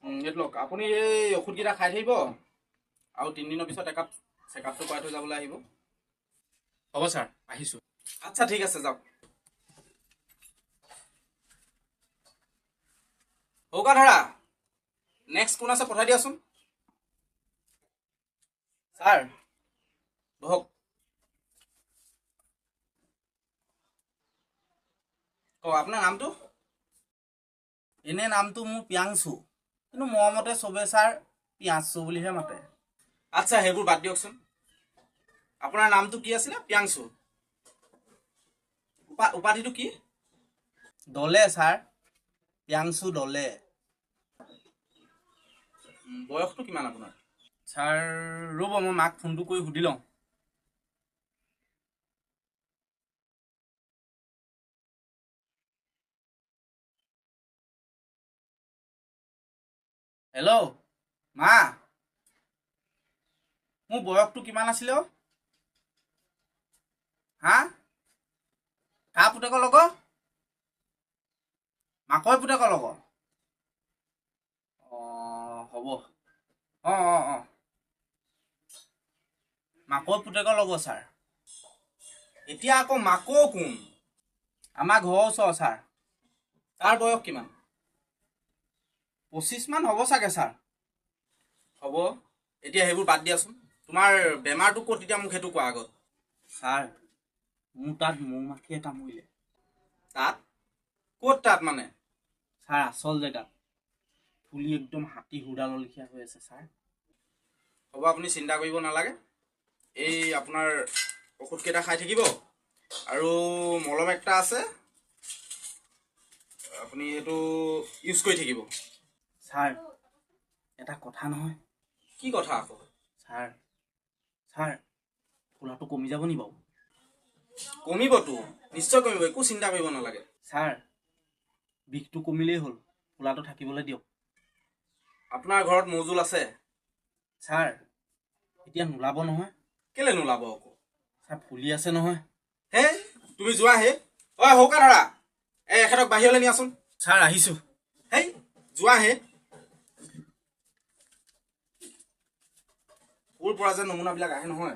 এইটো লওক, আপুনি এই ঔষধকেইটা খাই থাকিব আৰু 3 দিনৰ পিছত একাপ চেকআপটো কৰাই থৈ যাবলৈ আহিব। হ'ব ছাৰ, আহিছোঁ। আচ্ছা ঠিক আছে, যাওক। হৌকা ধৰা, নেক্সট কোন আছে পঠাই দিয়াচোন। ছাৰ বহক। আপোনাৰ নামটো? এনে নামটো মোৰ পিয়াংচু, কিন্তু মৰমতে চবে ছাৰ পিয়াংচু বুলিহে মাতে। আচ্ছা সেইবোৰ বাদ দিয়কচোন। আপোনাৰ নামটো কি আছিলে? পিয়াংচু। উপাধিটো কি? দলে ছাৰ, পিয়াংচু দলে। বয়সটো কিমান আপোনাৰ? ছাৰ ৰ'ব, মই মাক ফোনটো কৰি সুধি লওঁ। হেল্ল' মা, মোৰ বয়সটো কিমান আছিলে অ'? হা? কাৰ পুতেকৰ লগৰ? মাকৈ পুতেকৰ লগৰ? হ'ব। অঁ মাকৈ পুতেকৰ লগৰ ছাৰ। এতিয়া আকৌ মাকৌ কোন? আমাৰ ঘৰৰ ওচৰ ছাৰ। তাৰ বয়স কিমান? 25 মান হ'ব চাগে ছাৰ। হ'ব, এতিয়া সেইবোৰ বাদ দিয়াচোন। তোমাৰ বেমাৰটো ক'ত এতিয়া মোক সেইটো কোৱা আগত। ছাৰ, মোৰ তাত মৌ মাখিয়ে কামুৰিলে। তাত? ক'ত তাত মানে? ছাৰ আচল জেগাত। ফুলি একদম হাতী হুডালৰ লেখীয়া হৈ আছে ছাৰ। হ'ব, আপুনি চিন্তা কৰিব নালাগে। এই আপোনাৰ ঔষধকেইটা খাই থাকিব আৰু মলম একটা আছে, আপুনি সেইটো ইউজ কৰি থাকিব। ছাৰ, এটা কথা নহয়। কি কথা আকৌ? ছাৰ ফুলাটো কমি যাব নি বাৰু? কমিবতো, নিশ্চয় কমিব, একো চিন্তা কৰিব নালাগে। ছাৰ, বিষটো কমিলেই হ'ল, ফুলাটো থাকিবলৈ দিয়ক। আপোনাৰ ঘৰত মৌজোল আছে? ছাৰ, এতিয়া নোলাব নহয়। কেলে নোলাব আকৌ? ছাৰ ফুলি আছে নহয়। হে, তুমি যোৱা হে। অই হৌকা ধৰা, এখেতক বাহিৰলৈ নিয়াচোন। ছাৰ আহিছোঁ। হেই যোৱা হে। ক'ৰ পৰা যে নমুনাবিলাক আহে নহয়।